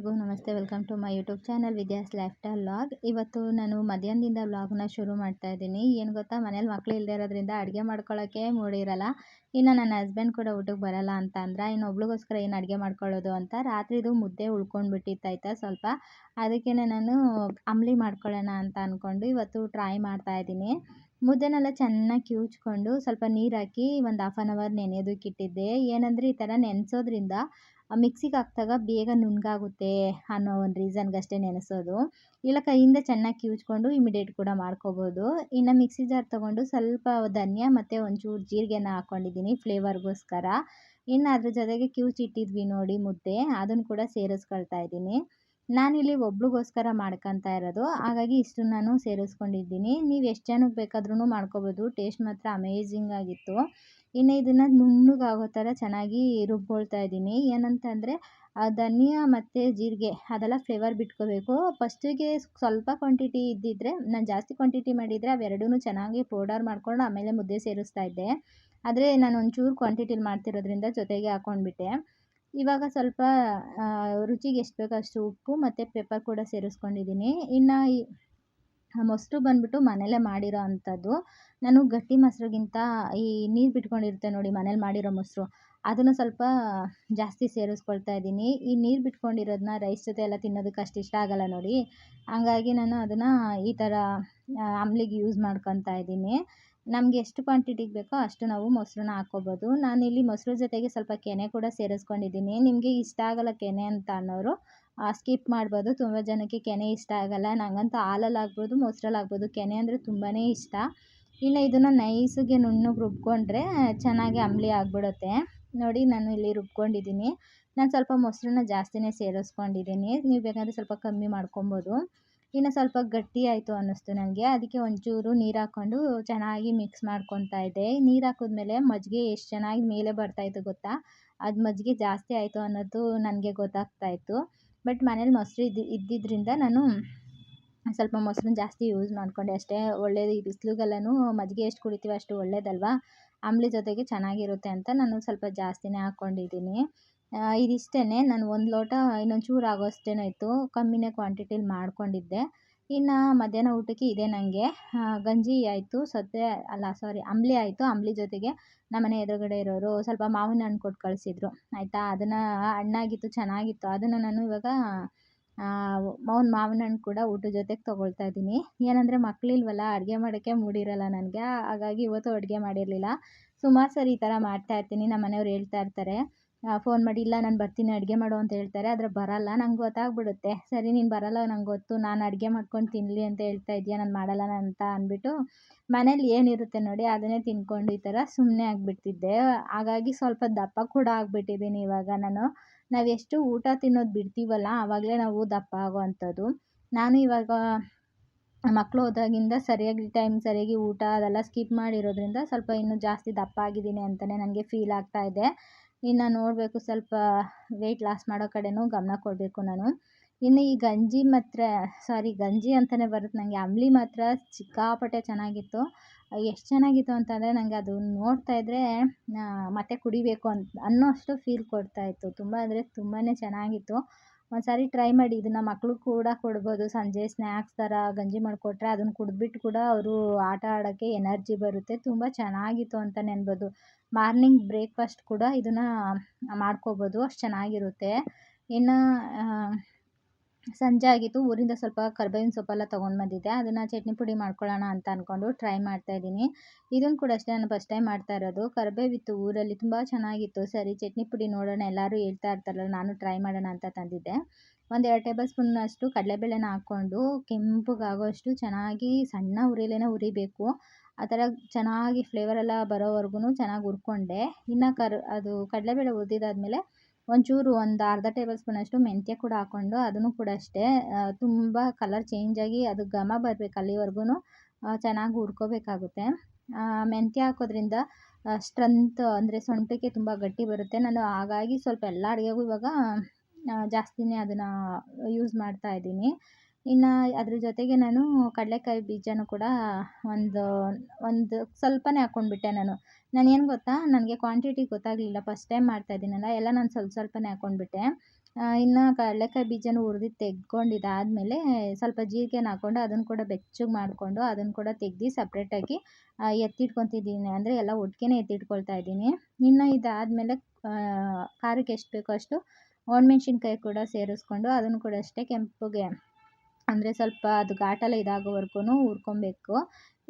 ಎಲ್ಲರಿಗೂ ನಮಸ್ತೆ. Welcome to my YouTube channel Vidya's lifestyle vlog. ಇವತ್ತು ನಾನು ಮಧ್ಯಾಹ್ನದಿಂದ ವ್ಲಾಗ್ನ ಶುರು ಮಾಡ್ತಾ ಇದ್ದೀನಿ. ಏನು ಗೊತ್ತಾ, ಮನೇಲಿ ಮಕ್ಕಳು ಇಲ್ಲದೆ ಇರೋದ್ರಿಂದ ಅಡುಗೆ ಮಾಡ್ಕೊಳ್ಳೋಕ್ಕೆ ಮೂಡಿರಲ್ಲ. ಇನ್ನು ನನ್ನ ಹಸ್ಬೆಂಡ್ ಕೂಡ ಊಟಕ್ಕೆ ಬರಲ್ಲ ಅಂತ ಅಂದ್ರೆ ಇನ್ನೊಬ್ಳಿಗೋಸ್ಕರ ಏನು ಅಡುಗೆ ಮಾಡ್ಕೊಳ್ಳೋದು ಅಂತ ರಾತ್ರಿದು ಮುದ್ದೆ ಉಳ್ಕೊಂಡ್ಬಿಟ್ಟಿತ್ತಾಯ್ತಾ ಸ್ವಲ್ಪ. ಅದಕ್ಕೇ ನಾನು ಅಂಬ್ಲಿ ಮಾಡ್ಕೊಳ್ಳೋಣ ಅಂತ ಅಂದ್ಕೊಂಡು ಇವತ್ತು ಟ್ರೈ ಮಾಡ್ತಾ ಇದ್ದೀನಿ. ಮುದ್ದೆನೆಲ್ಲ ಚೆನ್ನಾಗಿ ಕಿವುಚ್ಕೊಂಡು ಸ್ವಲ್ಪ ನೀರು ಹಾಕಿ ಒಂದು ಹಾಫ್ ಆನ್ ಅವರ್ ನೆನೆಯೋದಕ್ಕೆ ಇಟ್ಟಿದ್ದೆ. ಏನಂದರೆ ಈ ಥರ ನೆನೆಸೋದ್ರಿಂದ ಮಿಕ್ಸಿಗೆ ಹಾಕಿದಾಗ ಬೇಗ ನುಣ್ಣಗಾಗುತ್ತೆ ಅನ್ನೋ ಒಂದು ರೀಸನ್ಗಷ್ಟೇ ನೆನೆಸೋದು. ಇಲ್ಲ ಕೈಯಿಂದ ಚೆನ್ನಾಗಿ ಕಿವುಚ್ಕೊಂಡು ಇಮಿಡಿಯೇಟ್ ಕೂಡ ಮಾಡ್ಕೋಬೋದು. ಇನ್ನು ಮಿಕ್ಸಿ ಜಾರ್ ತೊಗೊಂಡು ಸ್ವಲ್ಪ ಧನಿಯಾ ಮತ್ತು ಒಂಚೂರು ಜೀರಿಗೆನ ಹಾಕ್ಕೊಂಡಿದ್ದೀನಿ ಫ್ಲೇವರ್ಗೋಸ್ಕರ. ಇನ್ನು ಅದ್ರ ಜೊತೆಗೆ ಕಿವುಚಿಟ್ಟಿದ್ವಿ ನೋಡಿ ಮುದ್ದೆ, ಅದನ್ನು ಕೂಡ ಸೇರಿಸ್ಕೊಳ್ತಾ ಇದ್ದೀನಿ. ನಾನಿಲ್ಲಿ ಒಬ್ಳಿಗೋಸ್ಕರ ಮಾಡ್ಕೊತಾ ಇರೋದು, ಹಾಗಾಗಿ ಇಷ್ಟು ನಾನು ಸೇರಿಸ್ಕೊಂಡಿದ್ದೀನಿ. ನೀವು ಎಷ್ಟು ಜನಕ್ಕೆ ಬೇಕಾದ್ರೂ ಮಾಡ್ಕೋಬೋದು. ಟೇಸ್ಟ್ ಮಾತ್ರ ಅಮೇಝಿಂಗ್ ಆಗಿತ್ತು. ಇನ್ನು ಇದನ್ನು ನುಣ್ಣಗಾಗೋ ಥರ ಚೆನ್ನಾಗಿ ರುಬ್ಕೊಳ್ತಾ ಇದ್ದೀನಿ. ಏನಂತಂದರೆ ಧನಿಯಾ ಮತ್ತು ಜೀರಿಗೆ ಅದೆಲ್ಲ ಫ್ಲೇವರ್ ಬಿಟ್ಕೋಬೇಕು. ಫಸ್ಟಿಗೆ ಸ್ವಲ್ಪ ಕ್ವಾಂಟಿಟಿ ಇದ್ದಿದ್ದರೆ, ನಾನು ಜಾಸ್ತಿ ಕ್ವಾಂಟಿಟಿ ಮಾಡಿದರೆ ಅವೆರಡೂ ಚೆನ್ನಾಗಿ ಪೌಡರ್ ಮಾಡ್ಕೊಂಡು ಆಮೇಲೆ ಮುದ್ದೆ ಸೇರಿಸ್ತಾ ಇದ್ದೆ. ಆದರೆ ನಾನು ಒಂಚೂರು ಕ್ವಾಂಟಿಟಿಲಿ ಮಾಡ್ತಿರೋದ್ರಿಂದ ಜೊತೆಗೆ ಹಾಕ್ಕೊಂಡ್ಬಿಟ್ಟೆ. ಇವಾಗ ಸ್ವಲ್ಪ ರುಚಿಗೆ ಎಷ್ಟು ಬೇಕೋ ಅಷ್ಟು ಉಪ್ಪು ಮತ್ತು ಪೆಪ್ಪರ್ ಕೂಡ ಸೇರಿಸ್ಕೊಂಡಿದ್ದೀನಿ. ಇನ್ನು ಮೊಸರು ಬಂದ್ಬಿಟ್ಟು ಮನೇಲೇ ಮಾಡಿರೋ ಅಂಥದ್ದು. ನಾನು ಗಟ್ಟಿ ಮೊಸರಿಗಿಂತ ಈ ನೀರು ಬಿಟ್ಕೊಂಡಿರುತ್ತೆ ನೋಡಿ ಮನೇಲಿ ಮಾಡಿರೋ ಮೊಸರು, ಅದನ್ನು ಸ್ವಲ್ಪ ಜಾಸ್ತಿ ಸೇರಿಸ್ಕೊಳ್ತಾ ಇದ್ದೀನಿ. ಈ ನೀರು ಬಿಟ್ಕೊಂಡಿರೋದನ್ನ ರೈಸ್ ಜೊತೆ ಎಲ್ಲ ತಿನ್ನೋದಕ್ಕೆ ಅಷ್ಟು ಇಷ್ಟ ಆಗಲ್ಲ ನೋಡಿ, ಹಂಗಾಗಿ ನಾನು ಅದನ್ನು ಈ ಥರ ಅಂಬ್ಲಿಗೆ ಯೂಸ್ ಮಾಡ್ಕೊತಾ ಇದ್ದೀನಿ. ನಮಗೆ ಎಷ್ಟು ಕ್ವಾಂಟಿಟಿಗೆ ಬೇಕೋ ಅಷ್ಟು ನಾವು ಮೊಸರನ್ನ ಹಾಕ್ಕೋಬೋದು. ನಾನಿಲ್ಲಿ ಮೊಸರು ಜೊತೆಗೆ ಸ್ವಲ್ಪ ಕೆನೆ ಕೂಡ ಸೇರಿಸ್ಕೊಂಡಿದ್ದೀನಿ. ನಿಮಗೆ ಇಷ್ಟ ಆಗಲ್ಲ ಕೆನೆ ಅಂತ ಅನ್ನೋರು ಸ್ಕಿಪ್ ಮಾಡ್ಬೋದು. ತುಂಬ ಜನಕ್ಕೆ ಕೆನೆ ಇಷ್ಟ ಆಗಲ್ಲ. ನನಗಂತೂ ಹಾಲಲ್ಲಿ ಆಗ್ಬೋದು, ಮೊಸರಲ್ಲಿ ಆಗ್ಬೋದು, ಕೆನೆ ಅಂದರೆ ತುಂಬಾ ಇಷ್ಟ. ಇನ್ನು ಇದನ್ನು ನೈಸಿಗೆ ನುಣ್ಣಗೆ ರುಬ್ಕೊಂಡ್ರೆ ಚೆನ್ನಾಗಿ ಅಂಬ್ಲಿ ಆಗಿಬಿಡುತ್ತೆ. ನೋಡಿ ನಾನು ಇಲ್ಲಿ ರುಬ್ಕೊಂಡಿದ್ದೀನಿ. ನಾನು ಸ್ವಲ್ಪ ಮೊಸರನ್ನ ಜಾಸ್ತಿನೇ ಸೇರಿಸ್ಕೊಂಡಿದ್ದೀನಿ. ನೀವು ಬೇಕಾದರೆ ಸ್ವಲ್ಪ ಕಮ್ಮಿ ಮಾಡ್ಕೊಬೋದು. ಇನ್ನು ಸ್ವಲ್ಪ ಗಟ್ಟಿ ಆಯಿತು ಅನ್ನಿಸ್ತು ನನಗೆ, ಅದಕ್ಕೆ ಒಂಚೂರು ನೀರು ಹಾಕ್ಕೊಂಡು ಚೆನ್ನಾಗಿ ಮಿಕ್ಸ್ ಮಾಡ್ಕೊತಾ ಇದ್ದೆ. ನೀರು ಹಾಕಿದ್ಮೇಲೆ ಮಜ್ಜಿಗೆ ಎಷ್ಟು ಚೆನ್ನಾಗಿ ಮೇಲೆ ಬರ್ತಾಯಿತ್ತು ಗೊತ್ತಾ, ಅದು ಮಜ್ಜಿಗೆ ಜಾಸ್ತಿ ಆಯಿತು ಅನ್ನೋದು ನನಗೆ ಗೊತ್ತಾಗ್ತಾಯಿತ್ತು. ಬಟ್ ಮನೇಲಿ ಮೊಸರು ಇದ್ದಿದ್ದರಿಂದ ನಾನು ಸ್ವಲ್ಪ ಮೊಸರನ್ನ ಜಾಸ್ತಿ ಯೂಸ್ ಮಾಡಿಕೊಂಡೆ ಅಷ್ಟೇ. ಒಳ್ಳೆಯದು, ಈ ಬಿಸಿಲಿಗೆಲ್ಲನೂ ಮಜ್ಜಿಗೆ ಎಷ್ಟು ಕುಡಿತೀವಿ ಅಷ್ಟು ಒಳ್ಳೇದಲ್ವಾ, ಅಂಬ್ಲಿ ಜೊತೆಗೆ ಚೆನ್ನಾಗಿರುತ್ತೆ ಅಂತ ನಾನು ಸ್ವಲ್ಪ ಜಾಸ್ತಿನೇ ಹಾಕ್ಕೊಂಡಿದ್ದೀನಿ. ಇದಿಷ್ಟೇ, ನಾನು ಒಂದು ಲೋಟ ಇನ್ನೊಂಚೂರು ಆಗೋಷ್ಟೇನೋ ಇತ್ತು, ಕಮ್ಮಿನೇ ಕ್ವಾಂಟಿಟಿಲಿ ಮಾಡ್ಕೊಂಡಿದ್ದೆ. ಇನ್ನು ಮಧ್ಯಾಹ್ನ ಊಟಕ್ಕೆ ಇದೆ ನನಗೆ ಗಂಜಿ ಆಯಿತು, ಅಂಬ್ಲಿ ಆಯಿತು. ಅಂಬ್ಲಿ ಜೊತೆಗೆ ನಮ್ಮನೆ ಎದುರುಗಡೆ ಇರೋರು ಸ್ವಲ್ಪ ಮಾವಿನ ಹಣ್ಣು ಕೊಟ್ಟು ಕಳಿಸಿದ್ರು ಆಯಿತಾ. ಅದನ್ನು ಹಣ್ಣಾಗಿತ್ತು, ಚೆನ್ನಾಗಿತ್ತು. ಅದನ್ನು ನಾನು ಇವಾಗ ಮಾವಿನ ಹಣ್ಣು ಕೂಡ ಊಟದ ಜೊತೆಗೆ ತೊಗೊಳ್ತಾ ಇದ್ದೀನಿ. ಏನಂದರೆ ಮಕ್ಕಳಿಲ್ವಲ್ಲ, ಅಡುಗೆ ಮಾಡೋಕ್ಕೆ ಮೂಡಿರಲ್ಲ ನನಗೆ, ಹಾಗಾಗಿ ಇವತ್ತು ಅಡುಗೆ ಮಾಡಿರಲಿಲ್ಲ. ಸುಮಾರು ಸರಿ ಈ ಥರ ಮಾಡ್ತಾಯಿರ್ತೀನಿ. ನಮ್ಮ ಮನೆಯವ್ರು ಹೇಳ್ತಾ ಇರ್ತಾರೆ, ಫೋನ್ ಮಾಡಿ, ಇಲ್ಲ ನಾನು ಬರ್ತೀನಿ ಅಡುಗೆ ಮಾಡು ಅಂತ ಹೇಳ್ತಾರೆ, ಆದರೆ ಬರಲ್ಲ. ನಂಗೆ ಗೊತ್ತಾಗ್ಬಿಡುತ್ತೆ, ಸರಿ ನೀನು ಬರಲ್ಲ ನಂಗೆ ಗೊತ್ತು, ನಾನು ಅಡುಗೆ ಮಾಡ್ಕೊಂಡು ತಿನ್ನಲಿ ಅಂತ ಹೇಳ್ತಾ ಇದೆಯಾ, ನಾನು ಮಾಡಲ್ಲ ಅಂತ ಅಂದ್ಬಿಟ್ಟು ಮನೇಲಿ ಏನಿರುತ್ತೆ ನೋಡಿ ಅದನ್ನೇ ತಿಂದ್ಕೊಂಡು ಈ ಥರ ಸುಮ್ಮನೆ ಆಗಿಬಿಡ್ತಿದ್ದೆ. ಹಾಗಾಗಿ ಸ್ವಲ್ಪ ದಪ್ಪ ಕೂಡ ಆಗಿಬಿಟ್ಟಿದ್ದೀನಿ ಇವಾಗ ನಾನು. ನಾವು ಎಷ್ಟು ಊಟ ತಿನ್ನೋದು ಬಿಡ್ತೀವಲ್ಲ ಆವಾಗಲೇ ನಾವು ದಪ್ಪ ಆಗೋವಂಥದ್ದು. ನಾನು ಇವಾಗ ಮಕ್ಕಳು ಹೋದಾಗಿಂದ ಸರಿಯಾಗಿ ಊಟ ಅದೆಲ್ಲ ಸ್ಕಿಪ್ ಮಾಡಿರೋದ್ರಿಂದ ಸ್ವಲ್ಪ ಇನ್ನೂ ಜಾಸ್ತಿ ದಪ್ಪ ಆಗಿದ್ದೀನಿ ಅಂತಲೇ ನನಗೆ ಫೀಲ್ ಆಗ್ತಾ ಇದೆ. ಇನ್ನು ನೋಡಬೇಕು, ಸ್ವಲ್ಪ ವೆಯ್ಟ್ ಲಾಸ್ ಮಾಡೋ ಕಡೆನೂ ಗಮನ ಕೊಡಬೇಕು ನಾನು. ಇನ್ನು ಈ ಗಂಜಿ ಅಂತಲೇ ಬರುತ್ತೆ ನನಗೆ, ಅಂಬ್ಲಿ ಮಾತ್ರ ಸಿಕ್ಕಾಪಟ್ಟೆ ಚೆನ್ನಾಗಿತ್ತು. ಎಷ್ಟು ಚೆನ್ನಾಗಿತ್ತು ಅಂತಂದರೆ ನನಗೆ ಅದು ನೋಡ್ತಾ ಇದ್ದರೆ ಮತ್ತೆ ಕುಡಿಬೇಕು ಅನ್ನೋಷ್ಟು ಫೀಲ್ ಕೊಡ್ತಾಯಿತ್ತು. ತುಂಬ ಅಂದರೆ ತುಂಬಾ ಚೆನ್ನಾಗಿತ್ತು. ಒಂದು ಸಾರಿ ಟ್ರೈ ಮಾಡಿ, ಇದನ್ನು ಮಕ್ಳಿಗೆ ಕೂಡ ಕೊಡ್ಬೋದು. ಸಂಜೆ ಸ್ನ್ಯಾಕ್ಸ್ ಥರ ಗಂಜಿ ಮಾಡಿಕೊಟ್ರೆ ಅದನ್ನು ಕುಡಿದ್ಬಿಟ್ಟು ಕೂಡ ಅವರು ಆಟ ಆಡೋಕ್ಕೆ ಎನರ್ಜಿ ಬರುತ್ತೆ. ತುಂಬ ಚೆನ್ನಾಗಿತ್ತು ಅಂತಲೇ ಅನ್ಬೋದು. ಮಾರ್ನಿಂಗ್ ಬ್ರೇಕ್ಫಾಸ್ಟ್ ಕೂಡ ಇದನ್ನು ಮಾಡ್ಕೋಬೋದು, ಅಷ್ಟು ಚೆನ್ನಾಗಿರುತ್ತೆ. ಇನ್ನು ಸಂಜೆ ಆಗಿತ್ತು, ಊರಿಂದ ಸ್ವಲ್ಪ ಕರ್ಬೇವಿನ ಸೊಪ್ಪೆಲ್ಲ ತೊಗೊಂಡು ಬಂದಿದ್ದೆ. ಅದನ್ನು ಚಟ್ನಿ ಪುಡಿ ಮಾಡ್ಕೊಳ್ಳೋಣ ಅಂತ ಅಂದ್ಕೊಂಡು ಟ್ರೈ ಮಾಡ್ತಾಯಿದ್ದೀನಿ. ಇದನ್ನು ಕೂಡ ಅಷ್ಟೇ, ನಾನು ಫಸ್ಟ್ ಟೈಮ್ ಮಾಡ್ತಾ ಇರೋದು. ಕರಿಬೇವಿತ್ತು ಊರಲ್ಲಿ, ತುಂಬ ಚೆನ್ನಾಗಿತ್ತು. ಸರಿ ಚಟ್ನಿ ಪುಡಿ ನೋಡೋಣ, ಎಲ್ಲರೂ ಹೇಳ್ತಾ ಇರ್ತಾರಲ್ಲ, ನಾನು ಟ್ರೈ ಮಾಡೋಣ ಅಂತ ತಂದಿದ್ದೆ. ಒಂದು 2 ಟೇಬಲ್ ಸ್ಪೂನಷ್ಟು ಕಡಲೆಬೇಳೆನ ಹಾಕ್ಕೊಂಡು ಕೆಂಪಗಾಗೋಷ್ಟು ಚೆನ್ನಾಗಿ ಸಣ್ಣ ಉರಿಯಲ್ಲೇ ಉರಿಬೇಕು. ಆ ಥರ ಚೆನ್ನಾಗಿ ಫ್ಲೇವರೆಲ್ಲ ಬರೋವರೆಗೂ ಚೆನ್ನಾಗಿ ಹುರ್ಕೊಂಡೆ. ಇನ್ನು ಅದು ಕಡಲೆಬೇಳೆ ಹುರಿದಿದ್ದಾದಮೇಲೆ ಒಂಚೂರು ಒಂದು ಅರ್ಧ ಟೇಬಲ್ ಸ್ಪೂನಷ್ಟು ಮೆಂತ್ಯ ಕೂಡ ಹಾಕ್ಕೊಂಡು ಅದನ್ನು ಕೂಡ ಅಷ್ಟೇ ತುಂಬ ಕಲರ್ ಚೇಂಜಾಗಿ ಅದು ಘಮ ಬರಬೇಕು ಅಲ್ಲಿವರೆಗೂ ಚೆನ್ನಾಗಿ ಹುರ್ಕೋಬೇಕಾಗುತ್ತೆ. ಮೆಂತ್ಯ ಹಾಕೋದ್ರಿಂದ ಸ್ಟ್ರೆಂತ್ ಅಂದರೆ ಸೊಂಟಕ್ಕೆ ತುಂಬ ಗಟ್ಟಿ ಬರುತ್ತೆ. ನಾನು ಹಾಗಾಗಿ ಸ್ವಲ್ಪ ಎಲ್ಲ ಅಡುಗೆಗೂ ಇವಾಗ ಜಾಸ್ತಿನೇ ಅದನ್ನು ಯೂಸ್ ಮಾಡ್ತಾ ಇದ್ದೀನಿ. ಇನ್ನು ಅದ್ರ ಜೊತೆಗೆ ನಾನು ಕಡಲೆಕಾಯಿ ಬೀಜನೂ ಕೂಡ ಒಂದು ಸ್ವಲ್ಪನೇ ಹಾಕ್ಕೊಂಡ್ಬಿಟ್ಟೆ ನಾನು. ನಾನೇನು ಗೊತ್ತಾ, ನನಗೆ ಕ್ವಾಂಟಿಟಿ ಗೊತ್ತಾಗಲಿಲ್ಲ, ಫಸ್ಟ್ ಟೈಮ್ ಮಾಡ್ತಾ ಇದ್ದೀನಲ್ಲ, ಎಲ್ಲ ನಾನು ಸ್ವಲ್ಪನೇ ಹಾಕ್ಕೊಂಡ್ಬಿಟ್ಟೆ. ಇನ್ನು ಕಡಲೆಕಾಯಿ ಬೀಜನ ಹುರಿದು ತೆಗ್ಕೊಂಡಿದ್ದಾದಮೇಲೆ ಸ್ವಲ್ಪ ಜೀರಿಗೆನ ಹಾಕ್ಕೊಂಡು ಅದನ್ನು ಕೂಡ ಬೆಚ್ಚಗೆ ಮಾಡಿಕೊಂಡು ಅದನ್ನು ಕೂಡ ತೆಗ್ದು ಸಪ್ರೇಟಾಗಿ ಎತ್ತಿಟ್ಕೊತಿದ್ದೀನಿ. ಅಂದರೆ ಎಲ್ಲ ಒಟ್ಟಿಗೆನೇ ಎತ್ತಿಟ್ಕೊಳ್ತಾ ಇದ್ದೀನಿ. ಇನ್ನು ಇದಾದಮೇಲೆ ಖಾರಕ್ಕೆ ಎಷ್ಟು ಬೇಕೋ ಅಷ್ಟು ಒಣಮೆಣ್ಸಿನ್ಕಾಯಿ ಕೂಡ ಸೇರಿಸ್ಕೊಂಡು ಅದನ್ನು ಕೂಡ ಅಷ್ಟೇ ಕೆಂಪಗೆ ಅಂದರೆ ಸ್ವಲ್ಪ ಅದು ಘಾಟೆಲ್ಲ ಇದಾಗೋವರೆಗೂ ಹುರ್ಕೊಬೇಕು.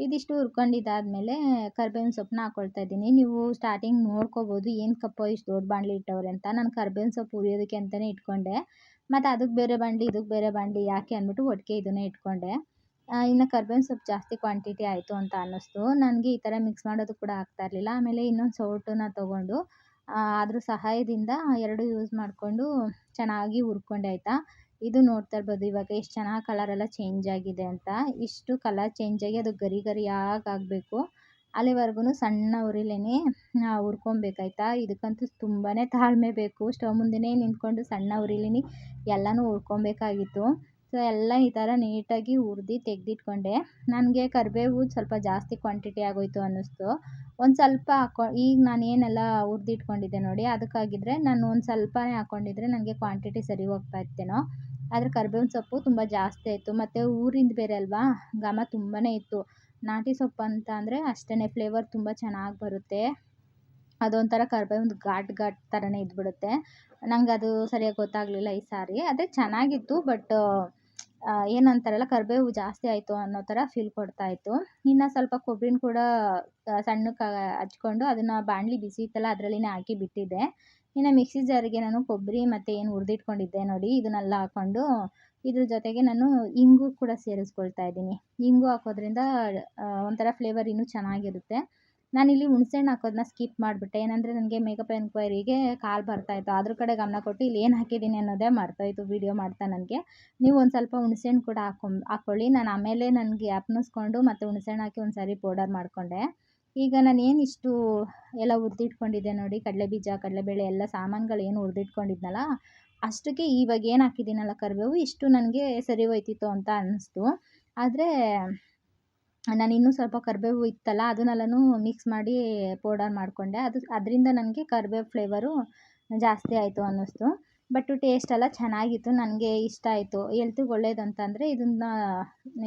ಇದಿಷ್ಟು ಹುರ್ಕೊಂಡಿದ್ದಾದಮೇಲೆ ಕರ್ಬೇವಿನ ಸೊಪ್ಪನ್ನ ಹಾಕ್ಕೊಳ್ತಾ ಇದ್ದೀನಿ. ನೀವು ಸ್ಟಾರ್ಟಿಂಗ್ ನೋಡ್ಕೋಬೋದು ಏನಕ್ಕಪ್ಪ ಇಷ್ಟು ದೊಡ್ಡ ಬಾಣಲಿ ಇಟ್ಟವ್ರೆ ಅಂತ. ನಾನು ಕರ್ಬೇವಿನ ಸೊಪ್ಪು ಹುರಿಯೋದಕ್ಕೆ ಅಂತಲೇ ಇಟ್ಕೊಂಡೆ. ಮತ್ತು ಅದಕ್ಕೆ ಬೇರೆ ಬಾಣಲಿ ಇದಕ್ಕೆ ಬೇರೆ ಬಾಣಲಿ ಯಾಕೆ ಅಂದ್ಬಿಟ್ಟು ಒಟ್ಟಿಗೆ ಇದನ್ನೇ ಇಟ್ಕೊಂಡೆ. ಇನ್ನು ಕರ್ಬೇವಿನ ಸೊಪ್ಪು ಜಾಸ್ತಿ ಕ್ವಾಂಟಿಟಿ ಆಯಿತು ಅಂತ ಅನ್ನಿಸ್ತು ನನಗೆ. ಈ ಥರ ಮಿಕ್ಸ್ ಮಾಡೋದು ಕೂಡ ಆಗ್ತಾ ಇರಲಿಲ್ಲ. ಆಮೇಲೆ ಇನ್ನೊಂದು ಸೌಟನ್ನ ತೊಗೊಂಡು ಅದ್ರ ಸಹಾಯದಿಂದ 2 ಯೂಸ್ ಮಾಡಿಕೊಂಡು ಚೆನ್ನಾಗಿ ಹುರ್ಕೊಂಡೆ ಆಯಿತಾ. ಇದು ನೋಡ್ತಾ ಇರ್ಬೋದು ಇವಾಗ ಎಷ್ಟು ಚೆನ್ನಾಗಿ ಕಲರೆಲ್ಲ ಚೇಂಜ್ ಆಗಿದೆ ಅಂತ. ಇಷ್ಟು ಕಲರ್ ಚೇಂಜ್ ಆಗಿ ಅದು ಗರಿ ಗರಿಯಾಗಿ ಆಗಬೇಕು. ಅಲ್ಲಿವರೆಗೂ ಸಣ್ಣ ಉರಿಲೇನೆ ಹುರ್ಕೊಬೇಕಾಯ್ತಾ. ಇದಕ್ಕಂತೂ ತುಂಬಾ ತಾಳ್ಮೆ ಬೇಕು. ಸ್ಟವ್ ಮುಂದೆನೇ ನಿಂತ್ಕೊಂಡು ಸಣ್ಣ ಉರಿಲಿನಿ ಎಲ್ಲನೂ ಹುರ್ಕೊಬೇಕಾಗಿತ್ತು. ಸೊ ಎಲ್ಲ ಈ ಥರ ನೀಟಾಗಿ ಹುರ್ದು ತೆಗೆದಿಟ್ಕೊಂಡೆ. ನನಗೆ ಕರಿಬೇವು ಸ್ವಲ್ಪ ಜಾಸ್ತಿ ಕ್ವಾಂಟಿಟಿ ಆಗೋಯಿತು ಅನ್ನಿಸ್ತು. ಒಂದು ಸ್ವಲ್ಪ ಈಗ ನಾನು ಏನೆಲ್ಲ ಹುರಿದಿಟ್ಕೊಂಡಿದ್ದೆ ನೋಡಿ ಅದಕ್ಕಾಗಿದ್ದರೆ ನಾನು ಒಂದು ಸ್ವಲ್ಪನೇ ಹಾಕ್ಕೊಂಡಿದ್ರೆ ನನಗೆ ಕ್ವಾಂಟಿಟಿ ಸರಿ ಹೋಗ್ತಾ ಇತ್ತೇನೋ. ಆದರೆ ಕರ್ಬೇವಿನ ಸೊಪ್ಪು ತುಂಬ ಜಾಸ್ತಿ ಆಯಿತು. ಮತ್ತು ಊರಿಂದ ಬೇರೆ ಅಲ್ವಾ ಘಮ ತುಂಬಾ ಇತ್ತು. ನಾಟಿ ಸೊಪ್ಪು ಅಂತ ಅಂದರೆ ಅಷ್ಟೇ ಫ್ಲೇವರ್ ತುಂಬ ಚೆನ್ನಾಗಿ ಬರುತ್ತೆ. ಅದೊಂಥರ ಕರ್ಬೇವಿಂದು ಘಾಟ್ ಥರನೇ ಇದ್ಬಿಡುತ್ತೆ. ನಂಗೆ ಅದು ಸರಿಯಾಗಿ ಗೊತ್ತಾಗಲಿಲ್ಲ ಈ ಸಾರಿ. ಅದೇ ಚೆನ್ನಾಗಿತ್ತು ಬಟ್ ಏನಂತಾರಲ್ಲ ಕರಿಬೇವು ಜಾಸ್ತಿ ಆಯಿತು ಅನ್ನೋ ಥರ ಫೀಲ್ ಕೊಡ್ತಾಯಿತ್ತು. ಇನ್ನು ಸ್ವಲ್ಪ ಕೊಬ್ಬರಿನ ಕೂಡ ಸಣ್ಣಕ್ಕೆ ಹಚ್ಕೊಂಡು ಅದನ್ನು ಬಾಣಲಿ ಬಿಸಿ ಇತ್ತಲ್ಲ ಅದರಲ್ಲಿನೇ ಹಾಕಿ ಬಿಟ್ಟಿದ್ದೆ. ಇನ್ನು ಮಿಕ್ಸಿ ಜಾರಿಗೆ ನಾನು ಕೊಬ್ಬರಿ ಮತ್ತು ಏನು ಹುರಿದಿಟ್ಕೊಂಡಿದ್ದೆ ನೋಡಿ ಇದನ್ನೆಲ್ಲ ಹಾಕ್ಕೊಂಡು ಇದ್ರ ಜೊತೆಗೆ ನಾನು ಇಂಗು ಕೂಡ ಸೇರಿಸ್ಕೊಳ್ತಾ ಇದ್ದೀನಿ. ಇಂಗು ಹಾಕೋದ್ರಿಂದ ಒಂಥರ ಫ್ಲೇವರ್ ಇನ್ನೂ ಚೆನ್ನಾಗಿರುತ್ತೆ. ನಾನಿಲ್ಲಿ ಹುಣಸೆಹಣ್ಣು ಹಾಕೋದನ್ನ ಸ್ಕಿಪ್ ಮಾಡಿಬಿಟ್ಟೆ. ಏನಂದರೆ ನನಗೆ ಮೇಕಪ್ ಎನ್ಕ್ವೈರಿಗೆ ಕಾಲ್ ಬರ್ತಾಯಿತ್ತು. ಅದ್ರ ಕಡೆ ಗಮನ ಕೊಟ್ಟು ಇಲ್ಲಿ ಏನು ಹಾಕಿದ್ದೀನಿ ಅನ್ನೋದೇ ಮರ್ತೋಯ್ತು ವಿಡಿಯೋ ಮಾಡ್ತಾ ನನಗೆ. ನೀವು ಒಂದು ಸ್ವಲ್ಪ ಹುಣಸೆಹಣ್ಣು ಕೂಡ ಹಾಕ್ಕೊಳ್ಳಿ. ನಾನು ಆಮೇಲೆ ನನಗೆ ಜ್ಞಾಪಿಸ್ಕೊಂಡು ಮತ್ತು ಹುಣಸೆಹಣ್ಣು ಹಾಕಿ ಒಂದು ಸಾರಿ ಪೌಡರ್ ಮಾಡಿಕೊಂಡೆ. ಈಗ ನಾನೇನು ಇಷ್ಟು ಎಲ್ಲ ಹುರಿದಿಟ್ಕೊಂಡಿದ್ದೆ ನೋಡಿ ಕಡಲೆಬೀಜ ಕಡಲೆಬೇಳೆ ಎಲ್ಲ ಸಾಮಾನುಗಳು ಏನು ಹುರಿದಿಟ್ಕೊಂಡಿದ್ನಲ್ಲ ಅಷ್ಟಕ್ಕೆ ಇವಾಗ ಏನು ಹಾಕಿದ್ದೀನಲ್ಲ ಕರಿಬೇವು ಇಷ್ಟು ನನಗೆ ಸರಿ ಹೋಯ್ತಿತ್ತು ಅಂತ ಅನ್ನಿಸ್ತು. ಆದರೆ ನಾನು ಇನ್ನೂ ಸ್ವಲ್ಪ ಕರಿಬೇವು ಇತ್ತಲ್ಲ ಅದನ್ನೆಲ್ಲನೂ ಮಿಕ್ಸ್ ಮಾಡಿ ಪೌಡರ್ ಮಾಡಿಕೊಂಡೆ. ಅದರಿಂದ ನನಗೆ ಕರಿಬೇವು ಫ್ಲೇವರು ಜಾಸ್ತಿ ಆಯಿತು ಅನ್ನಿಸ್ತು. ಬಟ್ ಟೇಸ್ಟ್ ಎಲ್ಲ ಚೆನ್ನಾಗಿತ್ತು. ನನಗೆ ಇಷ್ಟ ಆಯಿತು. ಹೆಲ್ತಿಗೆ ಒಳ್ಳೇದಂತಂದರೆ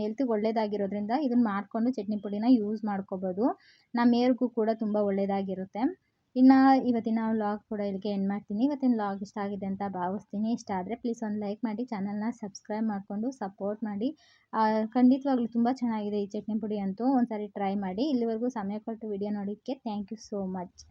ಹೆಲ್ತಿಗೆ ಒಳ್ಳೆಯದಾಗಿರೋದ್ರಿಂದ ಇದನ್ನು ಮಾಡಿಕೊಂಡು ಚಟ್ನಿ ಪುಡಿನ ಯೂಸ್ ಮಾಡ್ಕೋಬೋದು. ನಮ್ಮ ಹೇರ್ಗೂ ಕೂಡ ತುಂಬ ಒಳ್ಳೆಯದಾಗಿರುತ್ತೆ. ಇನ್ನು ಇವತ್ತಿನ ವ್ಲಾಗ್ ಕೂಡ ಇಲ್ಲಿಗೆ ಎಂಡ್ ಮಾಡ್ತೀನಿ. ಇವತ್ತಿನ ವ್ಲಾಗ್ ಇಷ್ಟ ಆಗಿದೆ ಅಂತ ಭಾವಿಸ್ತೀನಿ. ಇಷ್ಟ ಆದರೆ ಪ್ಲೀಸ್ ಒಂದು ಲೈಕ್ ಮಾಡಿ ಚಾನಲ್ನ ಸಬ್ಸ್ಕ್ರೈಬ್ ಮಾಡಿಕೊಂಡು ಸಪೋರ್ಟ್ ಮಾಡಿ. ಖಂಡಿತವಾಗ್ಲೂ ತುಂಬ ಚೆನ್ನಾಗಿದೆ ಈ ಚಟ್ನಿ ಪುಡಿ ಅಂತೂ. ಒಂದು ಸಾರಿ ಟ್ರೈ ಮಾಡಿ. ಇಲ್ಲಿವರೆಗೂ ಸಮಯ ಕೊಟ್ಟು ವಿಡಿಯೋ ನೋಡೋಕ್ಕೆ ಥ್ಯಾಂಕ್ ಯು ಸೋ ಮಚ್.